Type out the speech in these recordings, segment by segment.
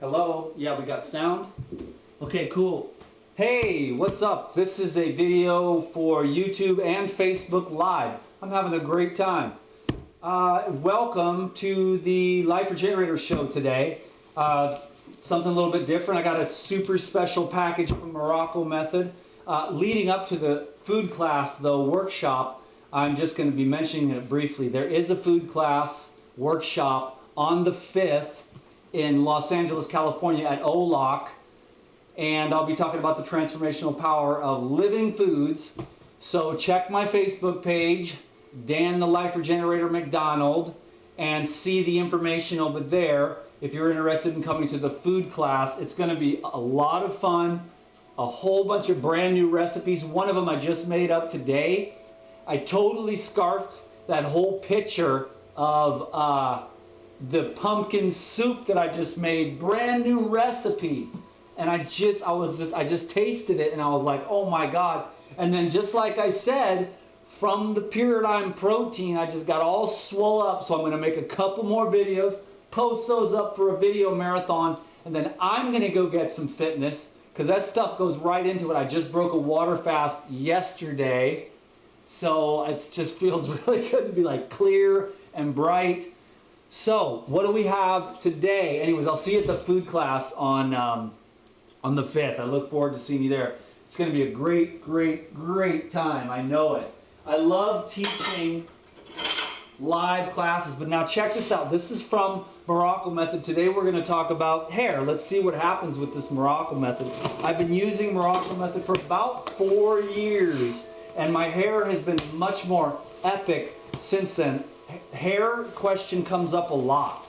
Hello? Yeah, we got sound? Okay, cool. Hey, what's up? This is a video for YouTube and Facebook Live. I'm having a great time. Welcome to the Life Regenerator show today. Something a little bit different. I got a super special package from Morocco Method. Leading up to the food class, though, workshop, I'm just going to be mentioning it briefly. There is a food class workshop on the 5th in Los Angeles, California at OLOC, and I'll be talking about the transformational power of living foods. So check my Facebook page, Dan the Life Regenerator McDonald, and see the information over there if you're interested in coming to the food class. It's going to be a lot of fun, a whole bunch of brand new recipes. One of them I just made up today. I totally scarfed that whole picture of the pumpkin soup that I just made, brand new recipe. And I just tasted it and I was like, oh my God. And then just like I said, from the Pyridine protein, I just got all swole up. So I'm gonna make a couple more videos, post those up for a video marathon, and then I'm gonna go get some fitness because that stuff goes right into it. I just broke a water fast yesterday. So it just feels really good to be like clear and bright. So, what do we have today? Anyways, I'll see you at the food class on the 5th. I look forward to seeing you there. It's going to be a great, great, great time. I know it. I love teaching live classes, but now check this out. This is from Morocco Method. Today we're going to talk about hair. Let's see what happens with this Morocco Method. I've been using Morocco Method for about 4 years, and my hair has been much more epic since then. Hair question comes up a lot.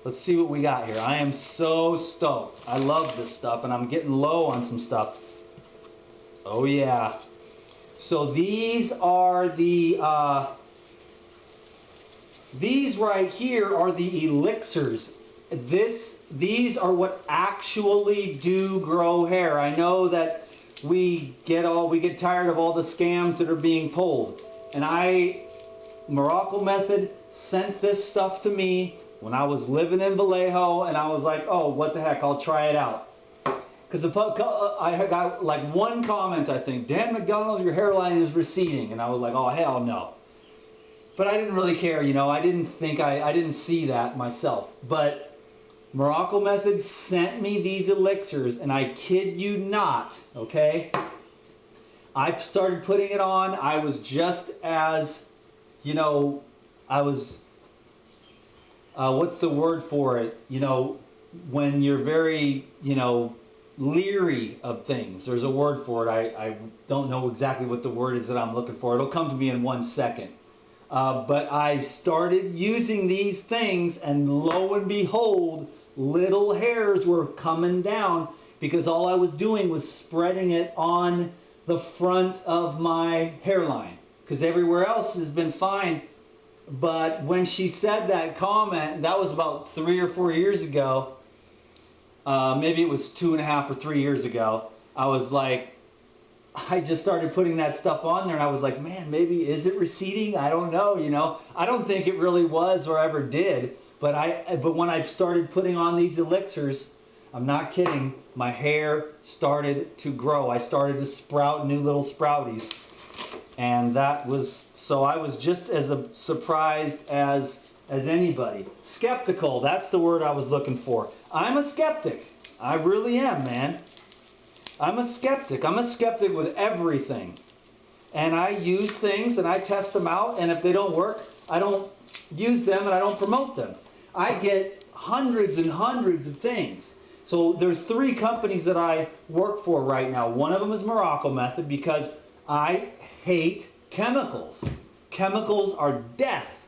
Let's see what we got here. I am so stoked. I love this stuff, and I'm getting low on some stuff. Oh yeah. So these are the these right here are the elixirs. These are what actually do grow hair. I know that we get tired of all the scams that are being pulled, and Morocco Method sent this stuff to me when I was living in Vallejo, and I was like, oh, what the heck, I'll try it out. Because I got like one comment, I think, Dan McDonald, your hairline is receding. And I was like, oh, hell no. But I didn't really care, you know, I didn't see that myself. But Morocco Method sent me these elixirs, and I kid you not, okay? I started putting it on. I was just as, you know, I was, what's the word for it? You know, when you're very, you know, leery of things. There's a word for it. I don't know exactly what the word is that I'm looking for. It'll come to me in 1 second. But I started using these things, and lo and behold, little hairs were coming down because all I was doing was spreading it on the front of my hairline. Because everywhere else has been fine. But when she said that comment, that was about 3 or 4 years ago. Maybe it was 2.5 or 3 years ago. I was like, I just started putting that stuff on there, and I was like, man, maybe is it receding? I don't know, you know. I don't think it really was or ever did. But when I started putting on these elixirs, I'm not kidding, my hair started to grow. I started to sprout new little sprouties. And that was, so I was just as surprised as anybody. Skeptical, that's the word I was looking for. I'm a skeptic. I really am, man. I'm a skeptic. I'm a skeptic with everything. And I use things and I test them out, and if they don't work, I don't use them and I don't promote them. I get hundreds and hundreds of things. So there's 3 companies that I work for right now. One of them is Morocco Method because I hate chemicals. Chemicals are death.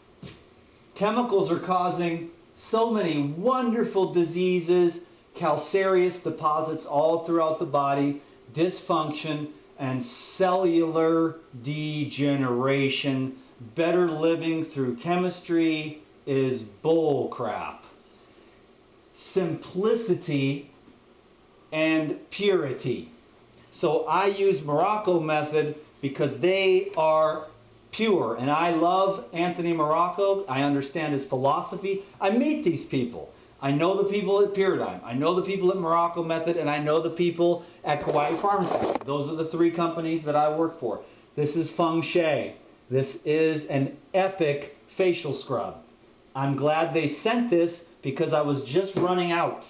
Chemicals are causing so many wonderful diseases, calcareous deposits all throughout the body, dysfunction, and cellular degeneration. Better living through chemistry is bull crap. Simplicity and purity. So I use Morocco Method because they are pure. And I love Anthony Morocco. I understand his philosophy. I meet these people. I know the people at Paradigm, I know the people at Morocco Method, and I know the people at Kauai Pharmacy. Those are the 3 companies that I work for. This is Feng Shui. This is an epic facial scrub. I'm glad they sent this because I was just running out.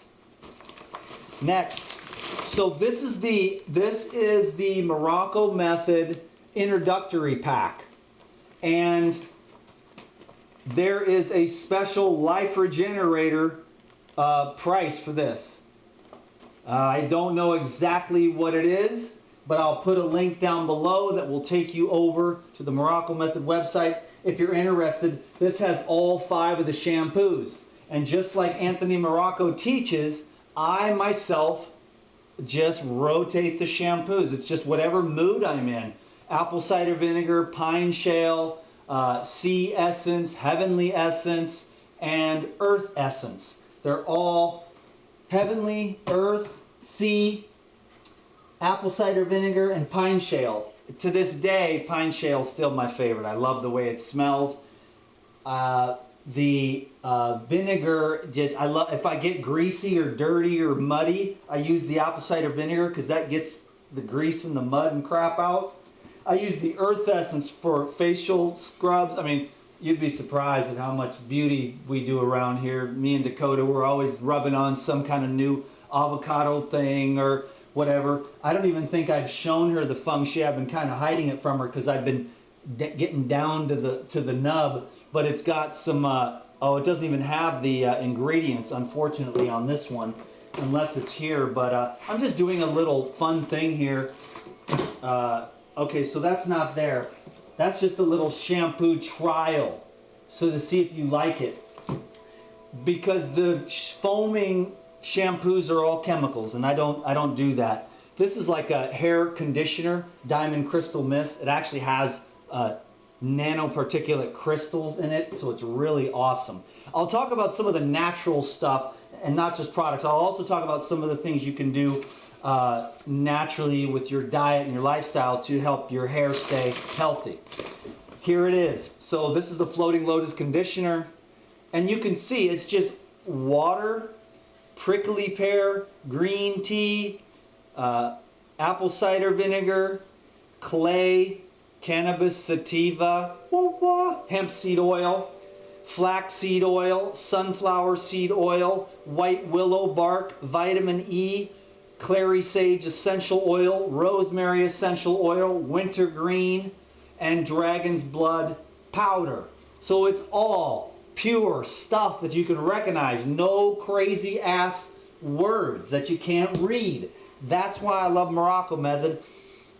Next. So this is the Morocco Method introductory pack. And there is a special Life Regenerator price for this. I don't know exactly what it is, but I'll put a link down below that will take you over to the Morocco Method website. If you're interested, this has all 5 of the shampoos. And just like Anthony Morocco teaches, I myself just rotate the shampoos. It's just whatever mood I'm in. Apple cider vinegar, pine shale, sea essence, heavenly essence, and earth essence. They're all heavenly, earth, sea, apple cider vinegar, and pine shale. To this day, pine shale is still my favorite. I love the way it smells. The vinegar, I love, if I get greasy or dirty or muddy, I use the apple cider vinegar because that gets the grease and the mud and crap out. I use the earth essence for facial scrubs. I mean, you'd be surprised at how much beauty we do around here. Me and Dakota, we're always rubbing on some kind of new avocado thing or whatever. I don't even think I've shown her the Feng Shui. I've been kind of hiding it from her because I've been getting down to the nub. But it's got some, it doesn't even have the ingredients, unfortunately, on this one, unless it's here. But I'm just doing a little fun thing here. Okay, so that's not there. That's just a little shampoo trial, so to see if you like it. Because the foaming shampoos are all chemicals, and I don't do that. This is like a hair conditioner, Diamond Crystal Mist. It actually has nanoparticulate crystals in it, so it's really awesome. I'll talk about some of the natural stuff and not just products. I'll also talk about some of the things you can do naturally with your diet and your lifestyle to help your hair stay healthy. Here it is. So this is the Floating Lotus Conditioner, and you can see it's just water, prickly pear, green tea, apple cider vinegar, clay, cannabis sativa, hemp seed oil, flaxseed oil, sunflower seed oil, white willow bark, vitamin E, clary sage essential oil, rosemary essential oil, wintergreen, and dragon's blood powder. So it's all pure stuff that you can recognize. No crazy ass words that you can't read. That's why I love Morocco Method.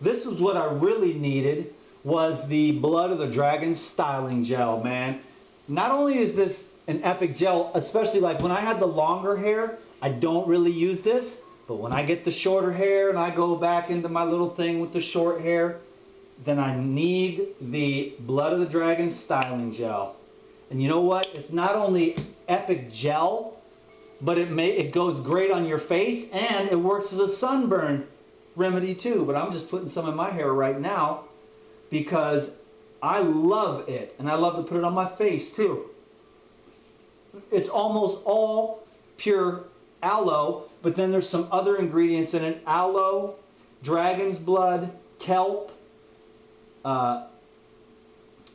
This was what I really needed, was the Blood of the Dragon styling gel, man. Not only is this an epic gel, especially like when I had the longer hair, I don't really use this, but when I get the shorter hair and I go back into my little thing with the short hair, then I need the Blood of the Dragon styling gel. And you know what? It's not only epic gel, but it goes great on your face, and it works as a sunburn remedy too. But I'm just putting some in my hair right now because I love it, and I love to put it on my face too. It's almost all pure aloe, but then there's some other ingredients in it. Aloe, dragon's blood, kelp.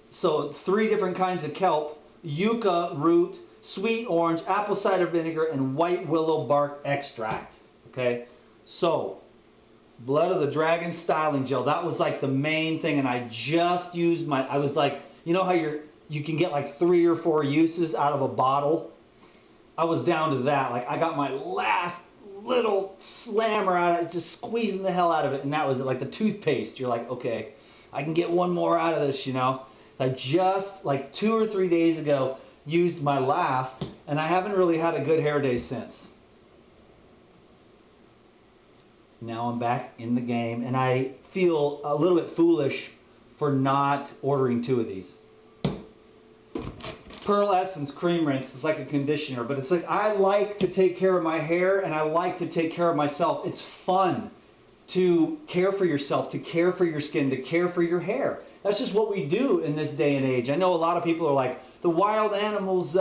So 3 different kinds of kelp, yucca root, sweet orange, apple cider vinegar, and white willow bark extract. Okay, so Blood of the Dragon styling gel. That was like the main thing, and I just used I was like, you know how you can get like 3 or 4 uses out of a bottle? I was down to that. Like I got my last little slammer out of it, just squeezing the hell out of it, and that was it. Like the toothpaste. You're like, okay, I can get one more out of this, you know? I just, like 2 or 3 days ago, used my last, and I haven't really had a good hair day since. Now I'm back in the game, and I feel a little bit foolish for not ordering 2 of these. Pearl Essence Cream Rinse is like a conditioner, but it's like I like to take care of my hair, and I like to take care of myself. It's fun to care for yourself, to care for your skin, to care for your hair. That's just what we do in this day and age. I know a lot of people are like, the wild animals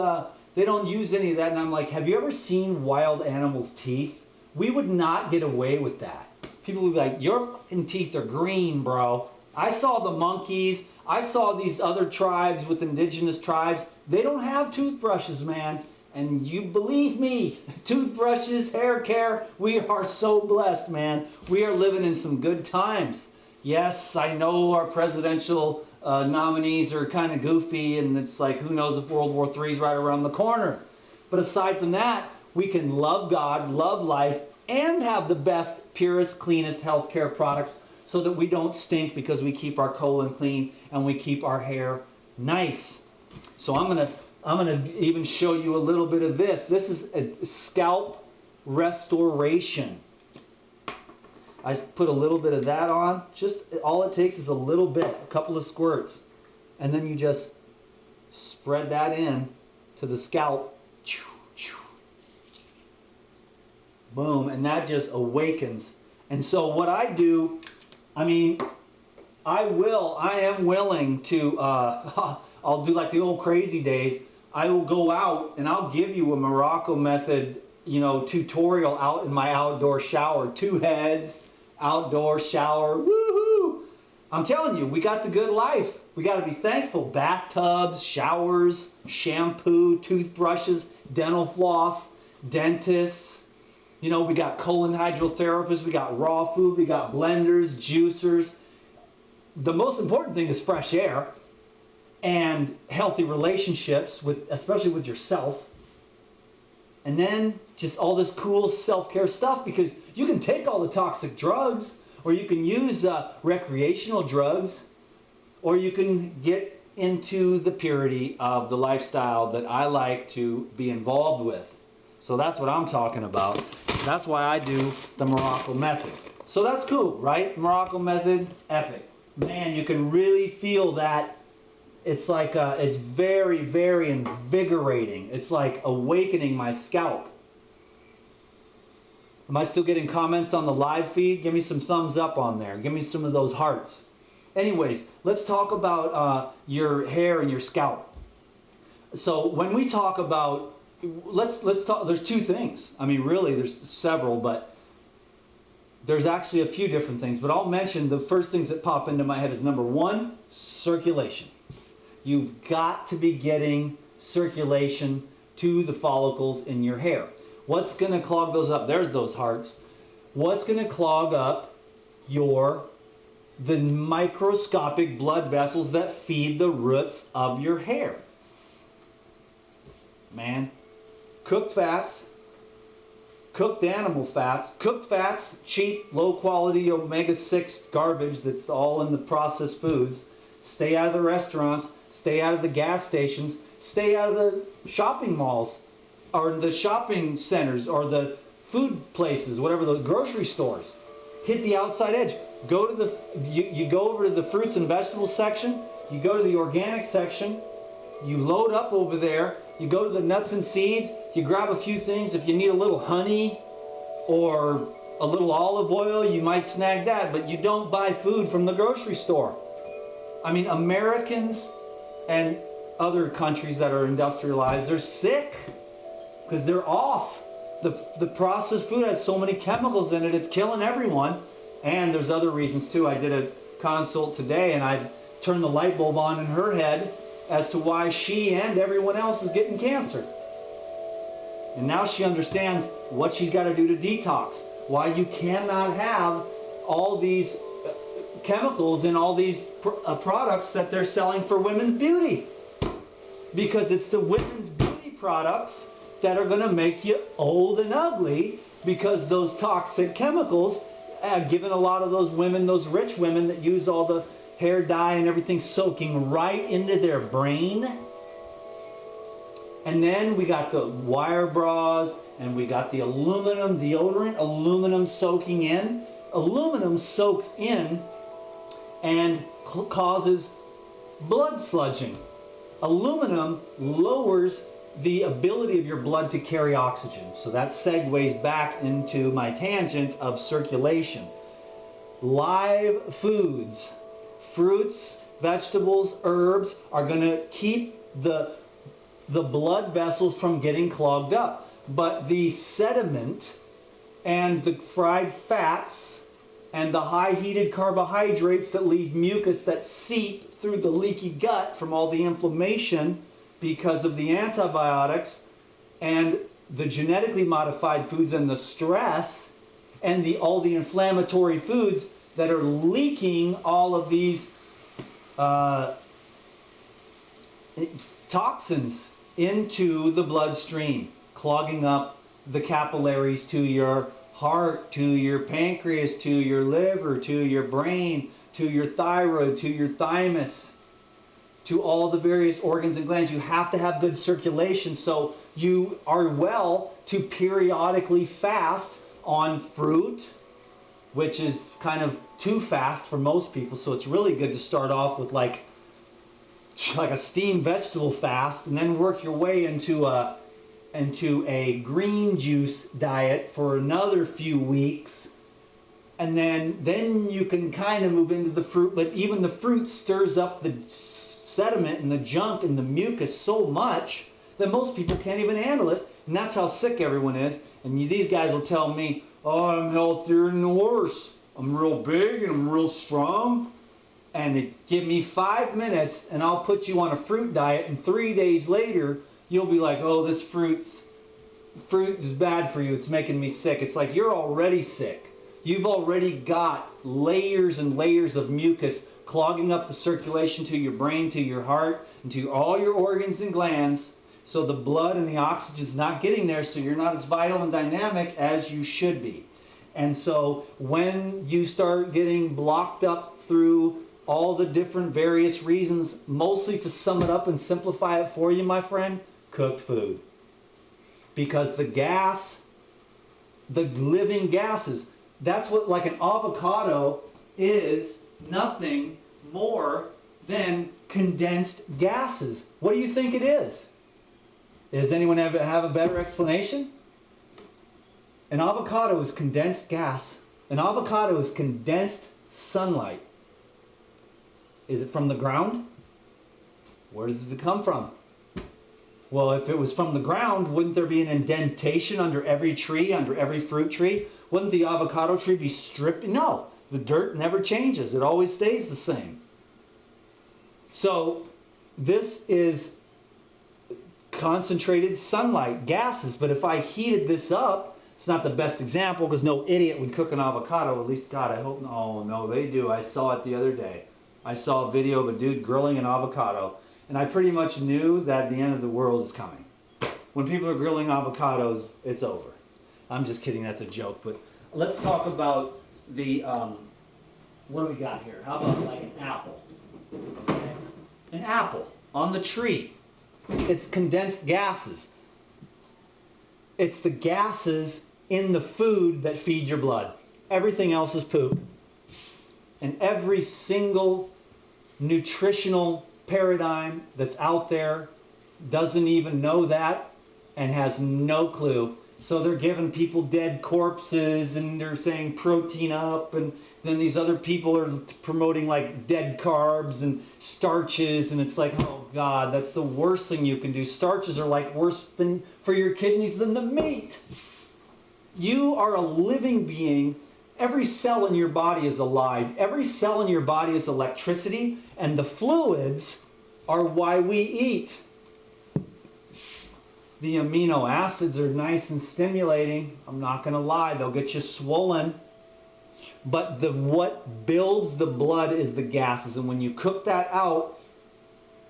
They don't use any of that. And I'm like, have you ever seen wild animals' teeth? We would not get away with that. People would be like, your fucking teeth are green, bro. I saw the monkeys. I saw these other tribes with indigenous tribes. They don't have toothbrushes, man. And you believe me, toothbrushes, hair care, we are so blessed, man. We are living in some good times. Yes, I know our presidential nominees are kind of goofy, and it's like, who knows if World War III is right around the corner. But aside from that, we can love God, love life, and have the best, purest, cleanest healthcare products so that we don't stink because we keep our colon clean and we keep our hair nice. So I'm gonna even show you a little bit of this. This is a scalp restoration. I put a little bit of that on. Just all it takes is a little bit, a couple of squirts. And then you just spread that in to the scalp. Boom, and that just awakens. And so what I do, I mean, I am willing to, I'll do like the old crazy days. I will go out and I'll give you a Morocco method, tutorial out in my outdoor shower. 2 heads, outdoor shower, woohoo! I'm telling you, we got the good life. We got to be thankful. Bathtubs, showers, shampoo, toothbrushes, dental floss, dentists. We got colon hydrotherapists, we got raw food, we got blenders, juicers. The most important thing is fresh air and healthy relationships, especially with yourself. And then just all this cool self-care stuff, because you can take all the toxic drugs, or you can use recreational drugs, or you can get into the purity of the lifestyle that I like to be involved with. So that's what I'm talking about. That's why I do the Morocco method. So that's cool, right? Morocco method, epic. Man, you can really feel that. It's like, it's very, very invigorating. It's like awakening my scalp. Am I still getting comments on the live feed? Give me some thumbs up on there. Give me some of those hearts. Anyways, let's talk about your hair and your scalp. So when we talk about, let's talk, there's 2 things. I mean, really, there's several, but there's actually a few different things. But I'll mention the first things that pop into my head is number 1, circulation. You've got to be getting circulation to the follicles in your hair. What's going to clog those up? There's those hearts. What's going to clog up the microscopic blood vessels that feed the roots of your hair? Man, cooked fats, cooked animal fats, cheap, low quality omega-6 garbage that's all in the processed foods. Stay out of the restaurants, stay out of the gas stations, stay out of the shopping malls, or the shopping centers, or the food places, whatever, the grocery stores. Hit the outside edge. Go to you go over to the fruits and vegetables section, you go to the organic section, you load up over there, you go to the nuts and seeds, you grab a few things. If you need a little honey or a little olive oil, you might snag that, but you don't buy food from the grocery store. I mean, Americans and other countries that are industrialized, they're sick because they're off. The processed food has so many chemicals in it, it's killing everyone. And there's other reasons too. I did a consult today and I turned the light bulb on in her head as to why she and everyone else is getting cancer. And now she understands what she's got to do to detox. Why you cannot have all these chemicals in all these products that they're selling for women's beauty. Because it's the women's beauty products that are going to make you old and ugly, because those toxic chemicals have given a lot of those women, those rich women that use all the hair dye and everything, soaking right into their brain. And then we got the wire bras, and we got the aluminum deodorant, aluminum soaking in. Aluminum soaks in and causes blood sludging. Aluminum lowers the ability of your blood to carry oxygen. So that segues back into my tangent of circulation. Live foods, fruits, vegetables, herbs are going to keep the the blood vessels from getting clogged up. But the sediment and the fried fats and the high heated carbohydrates that leave mucus that seep through the leaky gut from all the inflammation because of the antibiotics and the genetically modified foods and the stress and all the inflammatory foods that are leaking all of these toxins into the bloodstream, clogging up the capillaries to your heart, to your pancreas, to your liver, to your brain, to your thyroid, to your thymus, to all the various organs and glands. You have to have good circulation, so you are well to periodically fast on fruit, which is kind of too fast for most people. So it's really good to start off with like a steamed vegetable fast, and then work your way into a green juice diet for another few weeks, and then you can kind of move into the fruit. But even the fruit stirs up the sediment and the junk and the mucus so much that most people can't even handle it, and that's how sick everyone is. And these guys will tell me, oh, I'm healthier than the horse, I'm real big and I'm real strong. And give me 5 minutes and I'll put you on a fruit diet, and 3 days later you'll be like, oh, this fruit is bad for you, it's making me sick. It's like you're already sick. You've already got layers and layers of mucus clogging up the circulation to your brain, to your heart, and to all your organs and glands. So the blood and the oxygen's not getting there, so you're not as vital and dynamic as you should be. And so when you start getting blocked up through all the different various reasons, mostly to sum it up and simplify it for you, my friend, cooked food. Because the gas, the living gases, that's what, like an avocado is nothing more than condensed gases. What do you think it is? Does anyone have a better explanation? An avocado is condensed gas. An avocado is condensed sunlight. Is it from the ground? Where does it come from? Well, if it was from the ground, wouldn't there be an indentation under every tree, under every fruit tree? Wouldn't the avocado tree be stripped? No, the dirt never changes. It always stays the same. So this is concentrated sunlight, gases. But if I heated this up, it's not the best example because no idiot would cook an avocado. At least, God, I hope. Oh, no, they do. I saw it the other day. I saw a video of a dude grilling an avocado, and I pretty much knew that the end of the world is coming. When people are grilling avocados, it's over. I'm just kidding, that's a joke. But let's talk about the, what do we got here? How about like an apple? Okay. An apple on the tree. It's condensed gases. It's the gases in the food that feed your blood. Everything else is poop. And every single nutritional paradigm that's out there doesn't even know that and has no clue. So they're giving people dead corpses and they're saying protein up, and then these other people are promoting like dead carbs and starches, and it's like, oh God, that's the worst thing you can do. Starches are like worse than for your kidneys than the meat. You are a living being. Every cell in your body is alive. Every cell in your body is electricity, and the fluids are why we eat. The amino acids are nice and stimulating. I'm not going to lie, they'll get you swollen. But what builds the blood is the gases, and when you cook that out,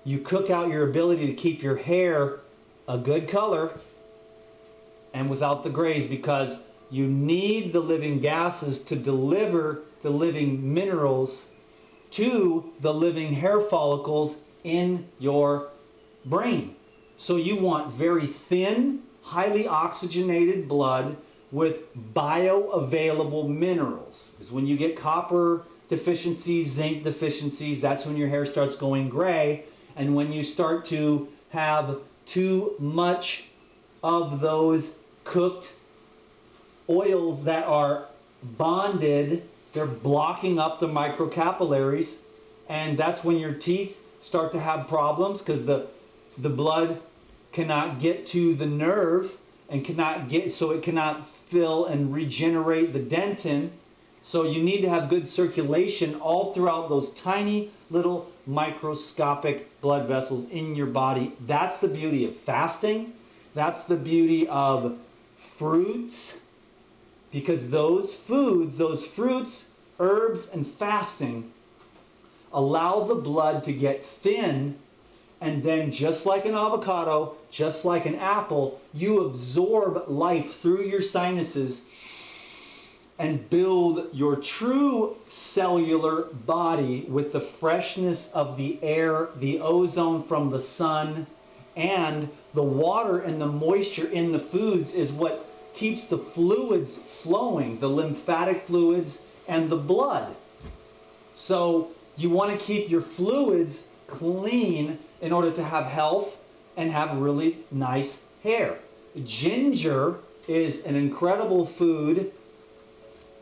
you cook out your ability to keep your hair a good color and without the grays, because you need the living gases to deliver the living minerals to the living hair follicles in your brain. So you want very thin, highly oxygenated blood with bioavailable minerals. Because when you get copper deficiencies, zinc deficiencies, that's when your hair starts going gray. And when you start to have too much of those cooked oils that are bonded, they're blocking up the microcapillaries, and that's when your teeth start to have problems, because the blood cannot get to the nerve and so it cannot fill and regenerate the dentin. So you need to have good circulation all throughout those tiny little microscopic blood vessels in your body. That's the beauty of fasting. That's the beauty of fruits. Because those foods, those fruits, herbs, and fasting allow the blood to get thin, and then just like an avocado, just like an apple, you absorb life through your sinuses and build your true cellular body with the freshness of the air, the ozone from the sun, and the water and the moisture in the foods is what keeps the fluids flowing, the lymphatic fluids and the blood. So you want to keep your fluids clean in order to have health and have really nice hair. Ginger is an incredible food.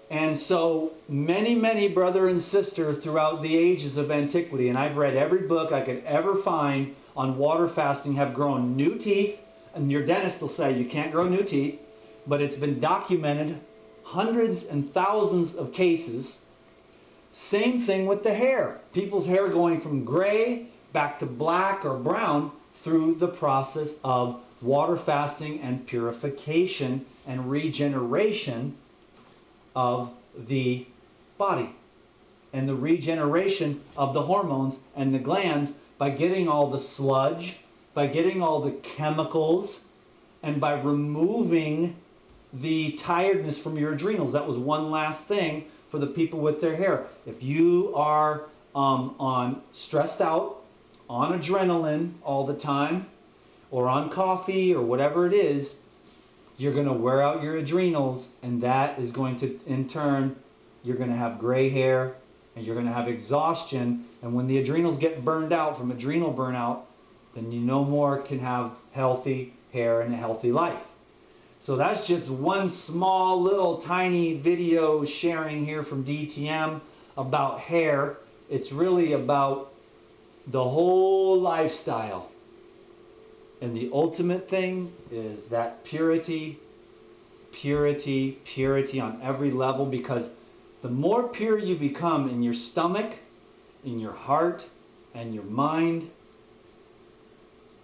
And so many brother and sister throughout the ages of antiquity, and I've read every book I could ever find on water fasting, have grown new teeth. And your dentist will say you can't grow new teeth, but it's been documented, hundreds and thousands of cases. Same thing with the hair. People's hair going from gray back to black or brown through the process of water fasting and purification and regeneration of the body and the regeneration of the hormones and the glands by getting all the sludge, by getting all the chemicals, and by removing the tiredness from your adrenals. That was one last thing for the people with their hair. If you are stressed out, on adrenaline all the time, or on coffee or whatever it is, you're going to wear out your adrenals, and that is going to, in turn, you're going to have gray hair, and you're going to have exhaustion. And when the adrenals get burned out from adrenal burnout, then you no more can have healthy hair and a healthy life. So that's just one small little tiny video sharing here from DTM about hair. It's really about the whole lifestyle. And the ultimate thing is that purity, purity, purity on every level, because the more pure you become in your stomach, in your heart, and your mind,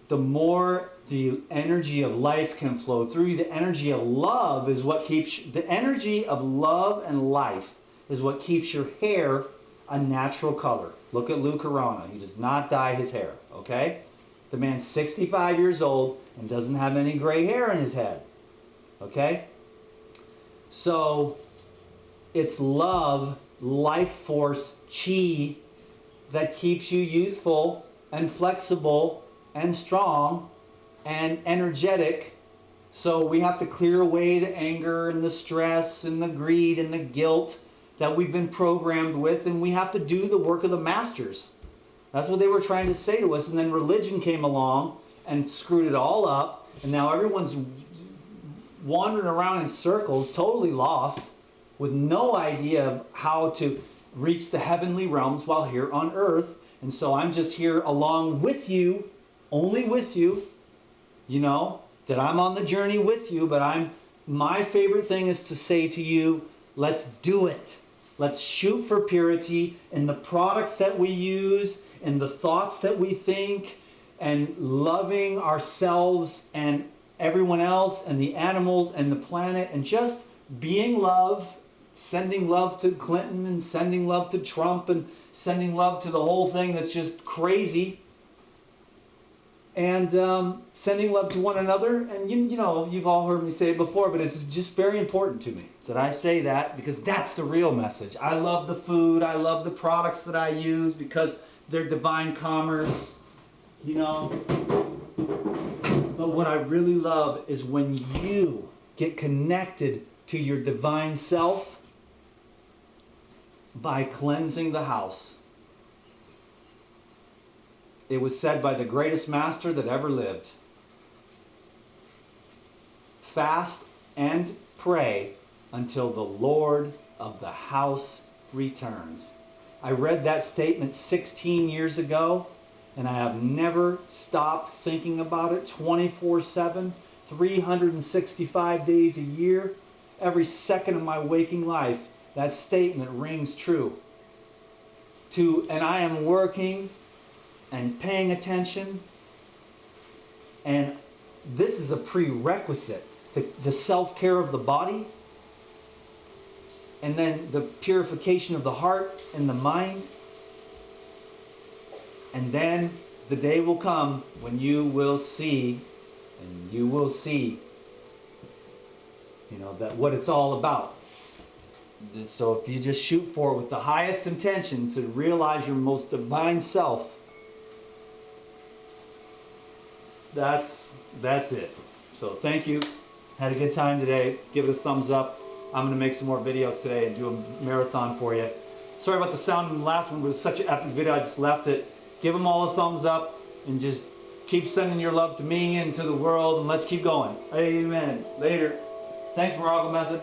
the more the energy of life can flow through you. The energy of love is what keeps, the energy of love and life is what keeps your hair a natural color. Look at Lou Corona. He does not dye his hair, okay? The man's 65 years old and doesn't have any gray hair in his head, okay? So it's love, life force, chi that keeps you youthful and flexible and strong and energetic. So we have to clear away the anger and the stress and the greed and the guilt that we've been programmed with, and we have to do the work of the masters. That's what they were trying to say to us, and then religion came along and screwed it all up, and now everyone's wandering around in circles, totally lost, with no idea of how to reach the heavenly realms while here on earth. And so I'm just here along with you, only with you, you know, that I'm on the journey with you, but my favorite thing is to say to you, let's do it. Let's shoot for purity in the products that we use, in the thoughts that we think, and loving ourselves and everyone else and the animals and the planet, and just being love, sending love to Clinton and sending love to Trump and sending love to the whole thing that's just crazy, and sending love to one another. And you know, you've all heard me say it before, but it's just very important to me that I say that, because that's the real message. I love the food, I love the products that I use because they're divine commerce, you know. But what I really love is when you get connected to your divine self by cleansing the house. It was said by the greatest master that ever lived, fast and pray until the Lord of the house returns. I read that statement 16 years ago, And I have never stopped thinking about it 24/7, 365 days a year. Every second of my waking life, that statement rings true. And I am working and paying attention. And this is a prerequisite. The self-care of the body, and then the purification of the heart and the mind. And then the day will come when you will see, that what it's all about. So if you just shoot for it with the highest intention to realize your most divine self, that's it. So thank you. Had a good time today. Give it a thumbs up. I'm going to make some more videos today and do a marathon for you. Sorry about the sound in the last one. It was such an epic video. I just left it. Give them all a thumbs up and just keep sending your love to me and to the world, and let's keep going. Amen. Later. Thanks, Morago Method.